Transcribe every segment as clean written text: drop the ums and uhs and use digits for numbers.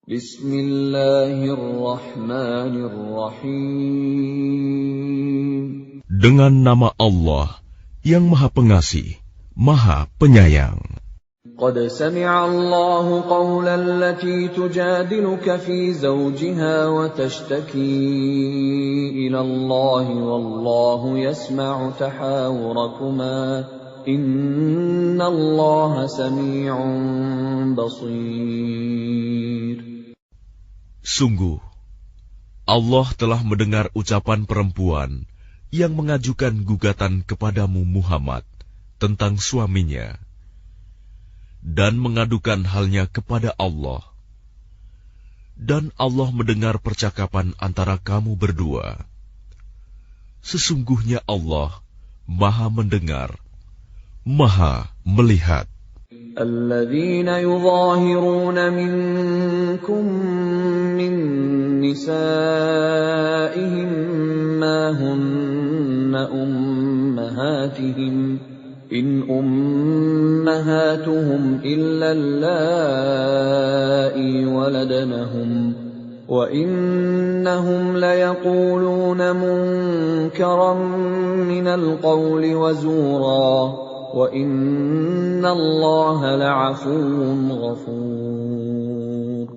Bismillahirrahmanirrahim. Dengan nama Allah yang Maha Pengasih, Maha Penyayang. Qad sami'a Allahu qawla allati tujadiluka fi zawjiha wa tashtaki ila Allah wallahu yasma'u tahawurakuma inna Allah sami'un basir. Sungguh, Allah telah mendengar ucapan perempuan yang mengajukan gugatan kepadamu Muhammad tentang suaminya dan mengadukan halnya kepada Allah. Dan Allah mendengar percakapan antara kamu berdua. Sesungguhnya Allah Maha mendengar, Maha melihat. الذين يظاهرون منكم من نسائهم ما هن أمهاتهم إن أمهاتهم إلا اللائي ولدنهم وإنهم ليقولون منكرا من القول وزورا وَإِنَّ اللَّهَ لَعَفُوٌّ غَفُورٌ.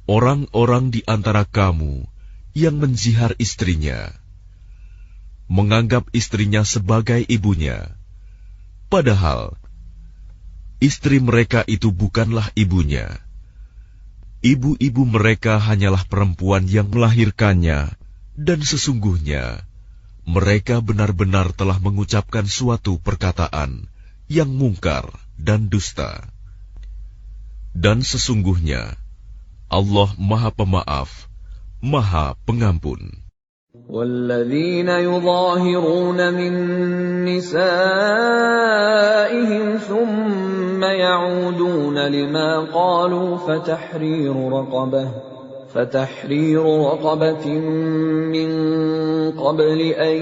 Orang-orang di antara kamu yang menzihar istrinya, menganggap istrinya sebagai ibunya, padahal istri mereka itu bukanlah ibunya. Ibu-ibu mereka hanyalah perempuan yang melahirkannya, dan sesungguhnya mereka benar-benar telah mengucapkan suatu perkataan yang mungkar dan dusta. Dan sesungguhnya Allah Maha Pemaaf, Maha Pengampun. وَالَّذِينَ يُظَاهِرُونَ مِن نِّسَائِهِمْ ثُمَّ يَعُودُونَ لِمَا قَالُوا فَتَحْرِيرُ رَقَبَةٍ مِّن قَبْلِ أَن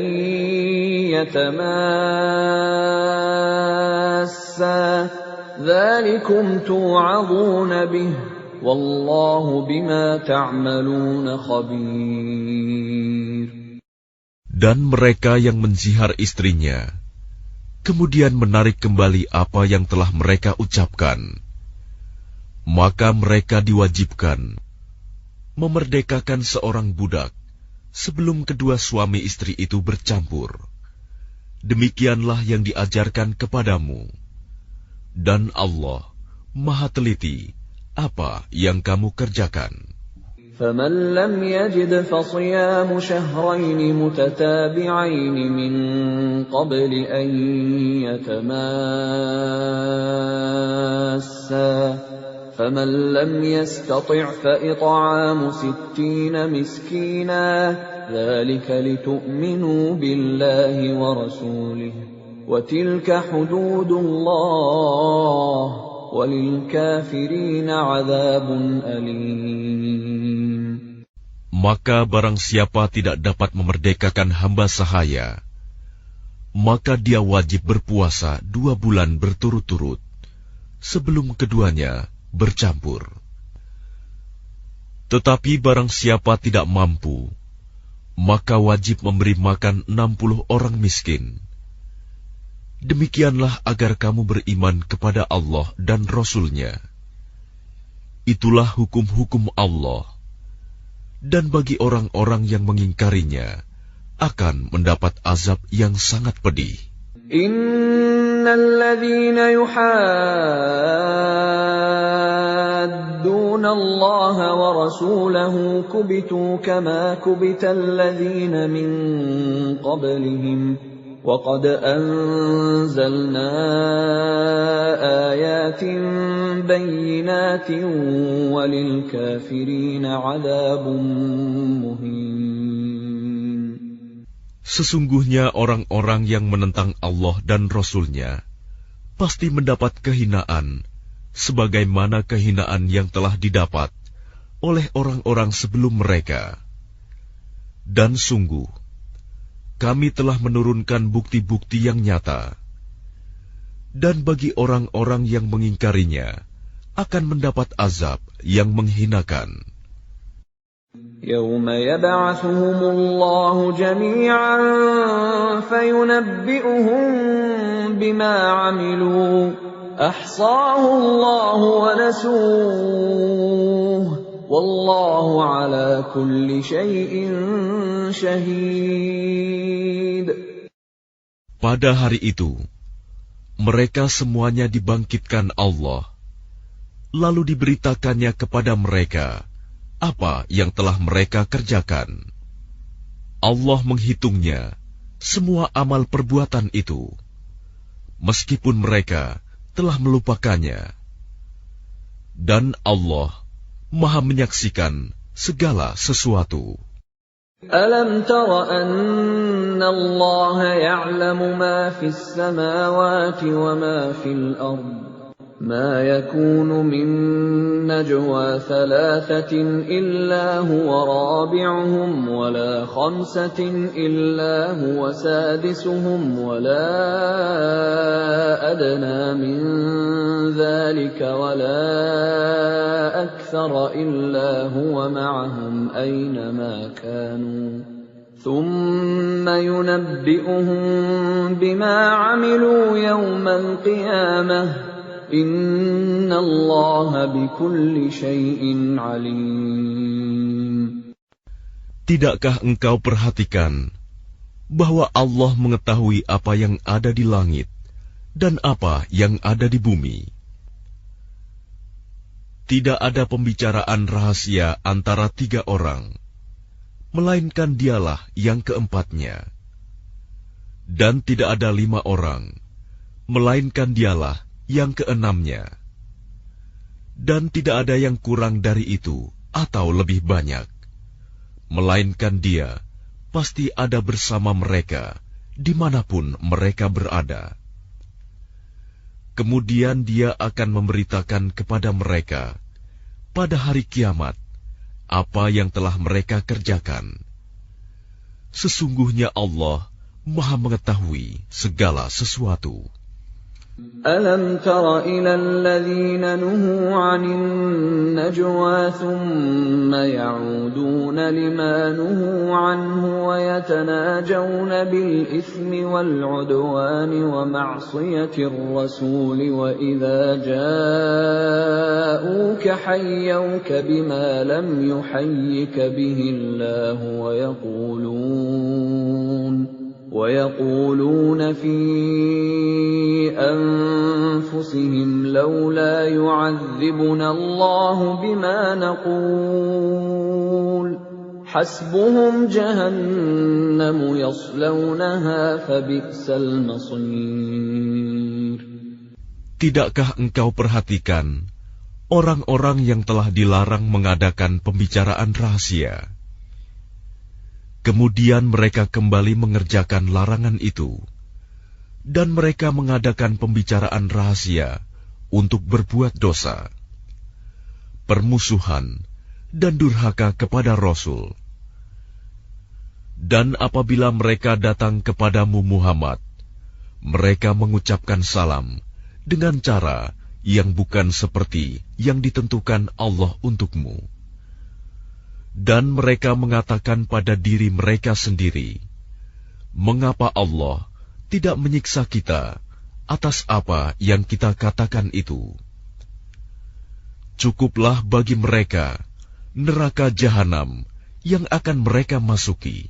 يَتَمَاسَّا ذَلِكُمْ تُوعَظُونَ بِهِ وَاللَّهُ بِمَا تَعْمَلُونَ خَبِيرٌ. Dan mereka yang menzihar istrinya, kemudian menarik kembali apa yang telah mereka ucapkan, maka mereka diwajibkan memerdekakan seorang budak sebelum kedua suami istri itu bercampur. Demikianlah yang diajarkan kepadamu. Dan Allah Maha teliti apa yang kamu kerjakan. فَمَنْ لَمْ يَجِدْ فَصِيَامُ شَهْرَيْنِ مُتَتَابِعَيْنِ مِنْ قَبْلِ أَنْ يَتَمَاسَّا فَمَنْ لَمْ يَسْتَطِعْ فَإِطْعَامُ 60 مِسْكِينًا ذَلِكَ لِتُؤْمِنُوا بِاللَّهِ وَرَسُولِهِ وَتِلْكَ حُدُودُ اللَّهِ وَلِلْكَافِرِينَ عَذَابٌ أَلِيمٌ. Maka barang siapa tidak dapat memerdekakan hamba sahaya, maka dia wajib berpuasa 2 bulan berturut-turut sebelum keduanya bercampur. Tetapi barang siapa tidak mampu, maka wajib memberi makan 60 orang miskin. Demikianlah agar kamu beriman kepada Allah dan Rasul-Nya. Itulah hukum-hukum Allah. Dan bagi orang-orang yang mengingkarinya, akan mendapat azab yang sangat pedih. Innalladzina yuhadduna Allah wa rasulahu kubitu kama kubital ladzina min qablihim wa qad anzalna ayatin bayyinatin walil kafirina 'adzabun muhin. Sesungguhnya orang-orang yang menentang Allah dan Rasul-Nya pasti mendapat kehinaan sebagaimana kehinaan yang telah didapat oleh orang-orang sebelum mereka. Dan sungguh, kami telah menurunkan bukti-bukti yang nyata. Dan bagi orang-orang yang mengingkarinya, akan mendapat azab yang menghinakan. يوم يبعثهم الله جميعا فينبئهم بما عملوا أحصاه الله ونسوه والله على كل شيء شهيد. Pada hari itu, mereka semuanya dibangkitkan Allah, lalu diberitakannya kepada mereka apa yang telah mereka kerjakan. Allah menghitungnya, semua amal perbuatan itu, meskipun mereka telah melupakannya. Dan Allah Maha menyaksikan segala sesuatu. أَلَمْ تَرَ أَنَّ اللَّهَ يَعْلَمُ مَا فِي السَّمَاوَاتِ وَمَا فِي الْأَرْضِ مَا يَكُونُ مِن نَّجْوَىٰ ثَلَاثَةٍ إِلَّا هُوَ رَابِعُهُمْ وَلَا خَمْسَةٍ إِلَّا هُوَ سَادِسُهُمْ وَلَا أَدْنَىٰ مِن ذَٰلِكَ وَلَا أَكْثَرَ إِلَّا هُوَ مَعَهُمْ أَيْنَمَا كَانُوا ثُمَّ يُنَبِّئُهُم بِمَا عَمِلُوا يَوْمَ الْقِيَامَةِ Inna Allah bikulli syai'in alim. Tidakkah engkau perhatikan bahwa Allah mengetahui apa yang ada di langit dan apa yang ada di bumi? Tidak ada pembicaraan rahasia antara 3 orang, melainkan dialah yang keempatnya. Dan tidak ada 5 orang, melainkan dialah yang keenamnya. Dan tidak ada yang kurang dari itu atau lebih banyak, melainkan Dia pasti ada bersama mereka dimanapun mereka berada. Kemudian Dia akan memberitakan kepada mereka pada hari kiamat apa yang telah mereka kerjakan. Sesungguhnya Allah Maha mengetahui segala sesuatu. أَلَمْ تَرَ إِلَى الَّذِينَ نُهُوا عَنِ النَّجْوَىٰ ثُمَّ يَعُودُونَ لِمَا نُهُوا عَنْهُ وَيَتَنَاجَوْنَ بِالْإِثْمِ وَالْعُدْوَانِ وَمَعْصِيَةِ الرَّسُولِ وَإِذَا جَاءُوكَ حَيَّوْكَ بِمَا لَمْ يُحَيِّكَ بِهِ اللَّهُ وَيَقُولُونَ فِي أَنفُسِهِمْ لَوْلَا يُعَذِّبُنَا اللَّهُ بِمَا نَقُولُ حَسْبُهُمْ جَهَنَّمُ يَصْلَوْنَهَا فَبِئْسَ الْمَصِيرُ. Tidakkah engkau perhatikan orang-orang yang telah dilarang mengadakan pembicaraan rahasia? Kemudian mereka kembali mengerjakan larangan itu, dan mereka mengadakan pembicaraan rahasia untuk berbuat dosa, permusuhan, dan durhaka kepada Rasul. Dan apabila mereka datang kepadamu Muhammad, mereka mengucapkan salam dengan cara yang bukan seperti yang ditentukan Allah untukmu. Dan mereka mengatakan pada diri mereka sendiri, mengapa Allah tidak menyiksa kita atas apa yang kita katakan itu? Cukuplah bagi mereka neraka jahanam yang akan mereka masuki.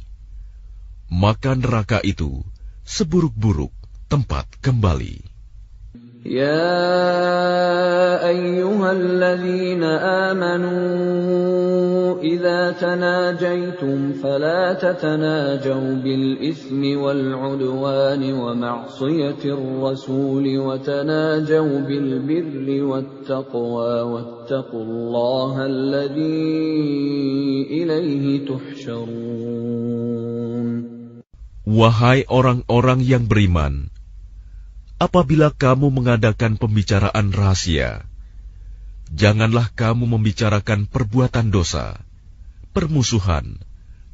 Maka neraka itu seburuk-buruk tempat kembali. Ya ayyuhalladzina amanu idza tanajaytum fala tatanajaw bil itsmi wal 'udwani wa ma'siyatir rasul wa tanajaw bil birri wat taqwa wattaqullaha alladzi ilaihi tuhsyarun. Wahai orang-orang yang beriman, apabila kamu mengadakan pembicaraan rahasia, janganlah kamu membicarakan perbuatan dosa, permusuhan,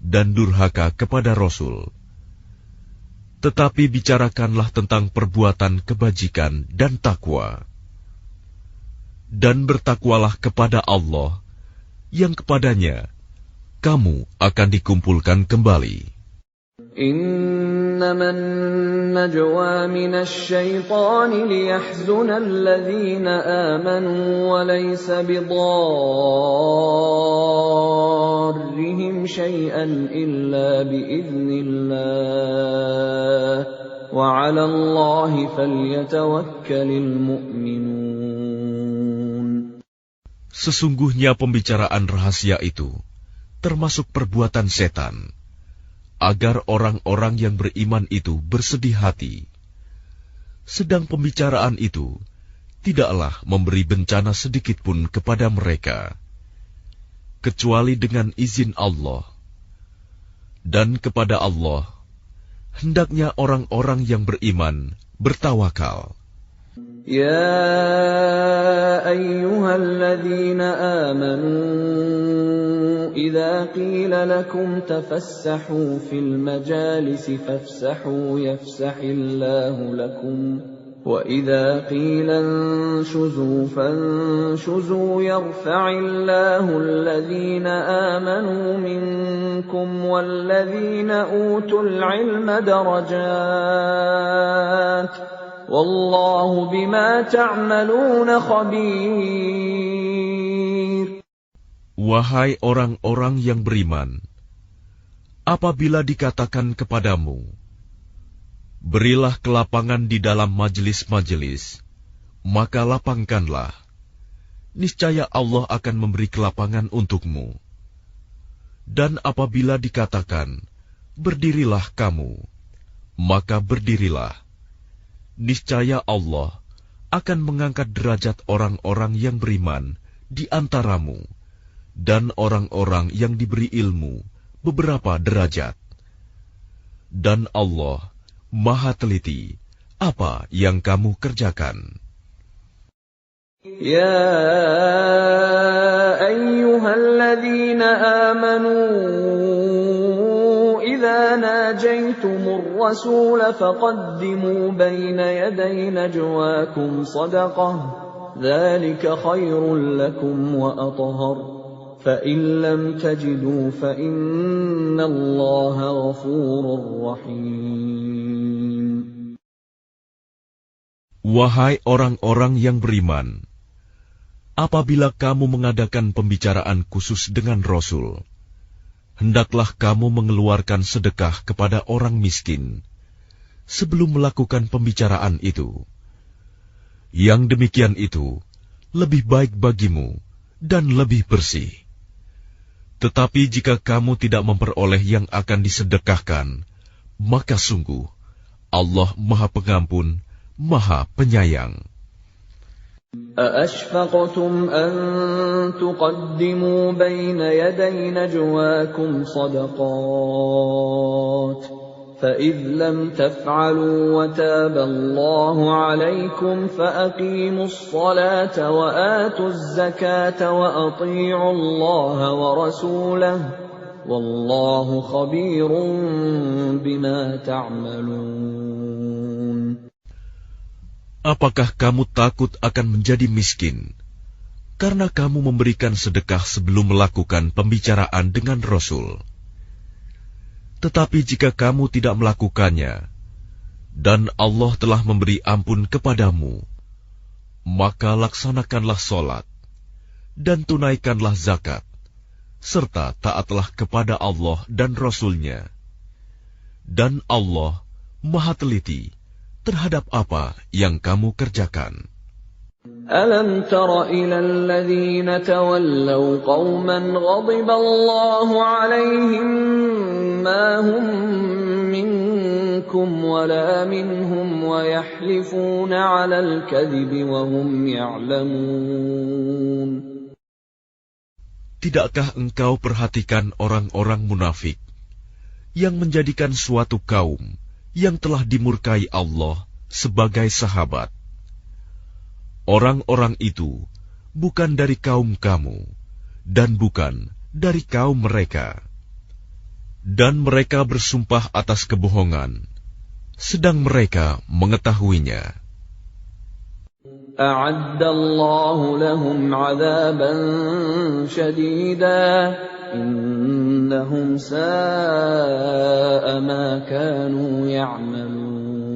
dan durhaka kepada Rasul. Tetapi bicarakanlah tentang perbuatan kebajikan dan takwa. dan bertakwalah kepada Allah, yang kepadanya kamu akan dikumpulkan kembali. Innaman najwa minasy syaitani liyahzuna alladhina amanu wa laysa bidarrihim syai'an illa biiznillah wa 'ala Allahi falyatawakkalul mu'minun. Sesungguhnya pembicaraan rahasia itu termasuk perbuatan setan, agar orang-orang yang beriman itu bersedih hati. Sedang pembicaraan itu tidaklah memberi bencana sedikit pun kepada mereka, kecuali dengan izin Allah. Dan kepada Allah hendaknya orang-orang yang beriman bertawakal. Ya ayyuhalladzina amanu idza qila lakum tafassahu fil majalisi fafsahu yafsahillahu lakum wa idza qila anshuzu fanshuzu yarfa'illahu alladzina amanu minkum walladzina utul ilma darajat Wallahu bima ta'maluna khabir. Wahai orang-orang yang beriman, apabila dikatakan kepadamu, berilah kelapangan di dalam majelis-majelis, maka lapangkanlah. Niscaya Allah akan memberi kelapangan untukmu. Dan apabila dikatakan, berdirilah kamu, maka berdirilah. Niscaya Allah akan mengangkat derajat orang-orang yang beriman di antaramu dan orang-orang yang diberi ilmu beberapa derajat. Dan Allah Maha teliti apa yang kamu kerjakan. Ya ayyuhalladzina amanu إذا ناجيتم الرسول فقدموا بين يدي نجواكم صدقة ذلك خير لكم وأطهر فإن لم تجدوا فإن الله غفور رحيم. Wahai orang-orang yang beriman, apabila kamu mengadakan pembicaraan khusus dengan Rasul, hendaklah kamu mengeluarkan sedekah kepada orang miskin sebelum melakukan pembicaraan itu. Yang demikian itu lebih baik bagimu dan lebih bersih. Tetapi jika kamu tidak memperoleh yang akan disedekahkan, maka sungguh Allah Maha Pengampun, Maha Penyayang. أَأَشْفَقْتُمْ أَن تُقَدِّمُوا بَيْنَ يَدَيْ نَجْوَاكُمْ صَدَقَاتٍ فَإِذْ لَمْ تَفْعَلُوا وَتَابَ اللَّهُ عَلَيْكُمْ فَأَقِيمُوا الصَّلَاةَ وَآتُوا الزَّكَاةَ وَأَطِيعُوا اللَّهَ وَرَسُولَهُ وَاللَّهُ خَبِيرٌ بِمَا تَعْمَلُونَ. Apakah kamu takut akan menjadi miskin karena kamu memberikan sedekah sebelum melakukan pembicaraan dengan Rasul? Tetapi jika kamu tidak melakukannya, dan Allah telah memberi ampun kepadamu, maka laksanakanlah sholat, dan tunaikanlah zakat, serta taatlah kepada Allah dan Rasul-Nya. Dan Allah Maha teliti terhadap apa yang kamu kerjakan. Alam tara ila alladhina tawallaw qauman ghadiba Allahu alaihim ma hum minkum wala minhum wa yahlifuna 'alal kadhibi wa hum ya'lamun. Tidakkah engkau perhatikan orang-orang munafik yang menjadikan suatu kaum yang telah dimurkai Allah sebagai sahabat? Orang-orang itu bukan dari kaum kamu, dan bukan dari kaum mereka. Dan mereka bersumpah atas kebohongan, sedang mereka mengetahuinya. أعد الله لهم عذابا شديدا إنهم ساء ما كانوا يعملون.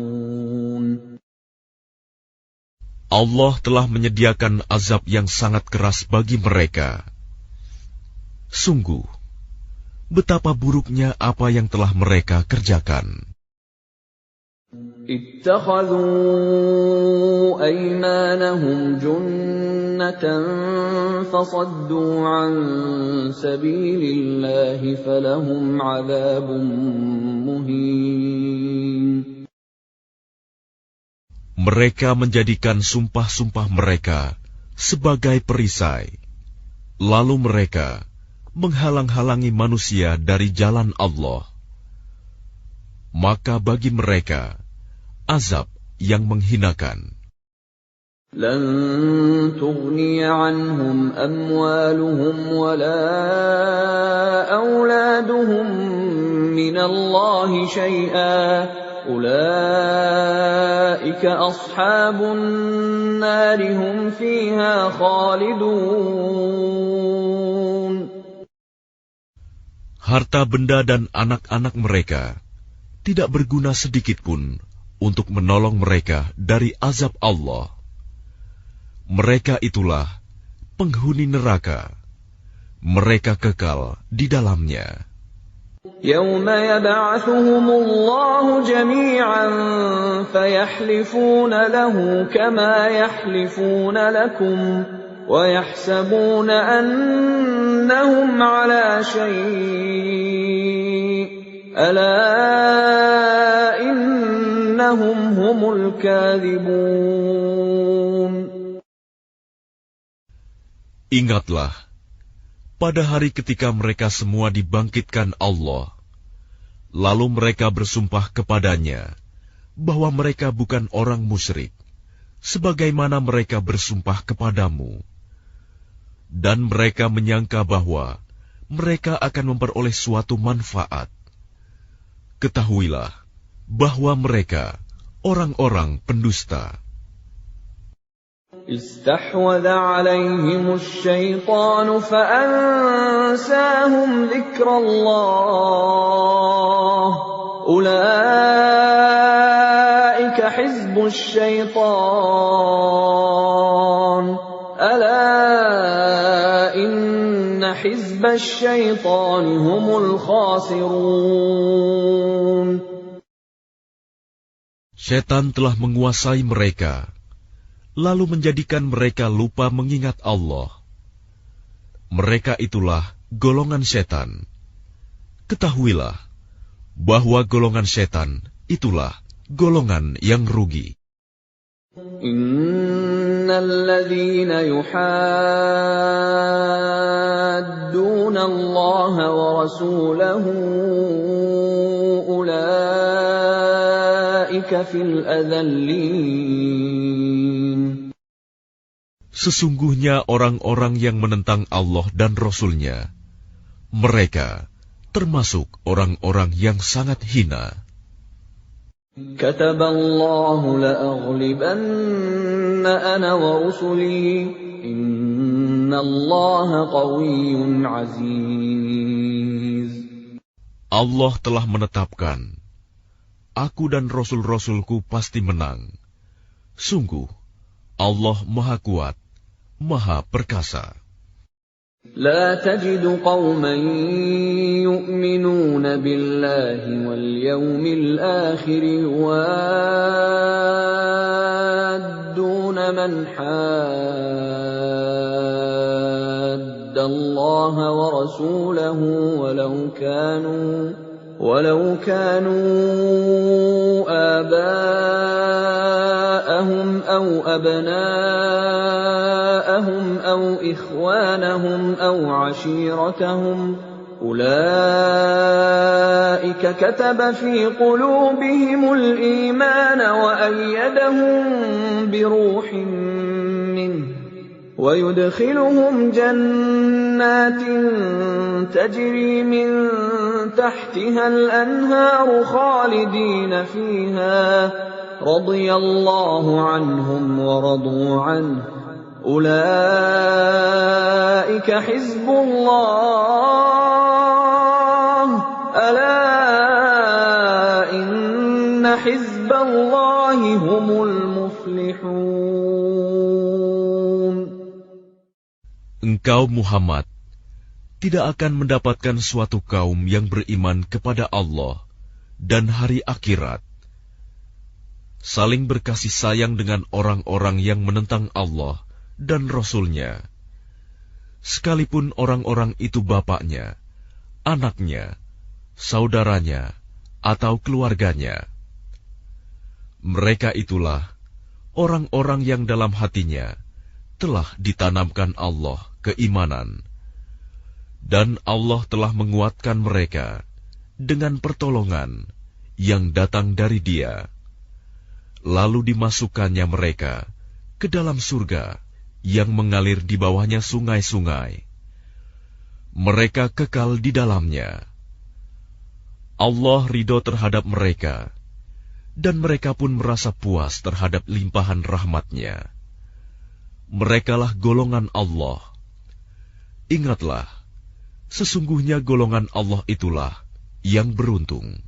Allah telah menyediakan azab yang sangat keras bagi mereka. Sungguh, betapa buruknya apa yang telah mereka kerjakan. اتخذوا أيمانهم جنة فصدوا عن سبيل الله فلهم عذاب مهين. Mereka menjadikan sumpah-sumpah mereka sebagai perisai, lalu mereka menghalang-halangi manusia dari jalan Allah. Maka bagi mereka azab yang menghinakan. لن تغني عنهم أموالهم ولا أولادهم من الله شيئا أولئك أصحاب النار هم فيها خالدون. Harta benda dan anak-anak mereka tidak berguna sedikitpun untuk menolong mereka dari azab Allah. Mereka itulah penghuni neraka. Mereka kekal di dalamnya. يَوْمَ يَبْعَثُهُمُ اللَّهُ جَمِيعًا فَيَحْلِفُونَ لَهُ كَمَا يَحْلِفُونَ لَكُمْ وَيَحْسَبُونَ أَنَّهُمْ عَلَى شَيْءٍ ألا إنهم هم الكاذبون. Ingatlah, pada hari ketika mereka semua dibangkitkan Allah, lalu mereka bersumpah kepadanya bahwa mereka bukan orang musyrik, sebagaimana mereka bersumpah kepadamu. Dan mereka menyangka bahwa mereka akan memperoleh suatu manfaat. Ketahuilah bahwa mereka orang-orang pendusta. استحوذ عليهم الشيطان فأنساهم ذكر الله أولئك حزب الشيطان ألا إن حزب الشيطان هم الخاسرون. Setan telah menguasai mereka, lalu menjadikan mereka lupa mengingat Allah. Mereka itulah golongan setan. Ketahuilah bahwa golongan setan itulah golongan yang rugi. Innalladzina yuhadduna Allah wa rasulahu ulaika fil adallin. Sesungguhnya orang-orang yang menentang Allah dan Rasul-Nya, mereka termasuk orang-orang yang sangat hina. Kataballahu la'aghlibanna ana wa rusuli innallaha qawiyyun aziz. Allah telah menetapkan, aku dan Rasul-Rasulku pasti menang. Sungguh, Allah Maha Kuat, Maha Perkasa. لا تجد قوما يؤمنون بالله واليوم الآخر يوادون من حاد الله ورسوله ولو كانوا آباءهم أو أبناءهم أو إخوانهم أو عشيرتهم أولئك كتب في قلوبهم الإيمان وأيدهم بروح منه ويدخلهم جنات تجري من تحتها الأنهار خالدين فيها radhiyallahu anhum wa radu anhu. Ulaika hizbullah. Ala inna hizballahi humul muflihun. Engkau Muhammad tidak akan mendapatkan suatu kaum yang beriman kepada Allah dan hari akhirat, saling berkasih sayang dengan orang-orang yang menentang Allah dan Rasul-Nya, sekalipun orang-orang itu bapaknya, anaknya, saudaranya, atau keluarganya. Mereka itulah orang-orang yang dalam hatinya telah ditanamkan Allah keimanan, dan Allah telah menguatkan mereka dengan pertolongan yang datang dari Dia. Lalu dimasukkannya mereka ke dalam surga yang mengalir di bawahnya sungai-sungai. Mereka kekal di dalamnya. Allah ridho terhadap mereka, dan mereka pun merasa puas terhadap limpahan rahmat-Nya. Merekalah golongan Allah. Ingatlah, sesungguhnya golongan Allah itulah yang beruntung.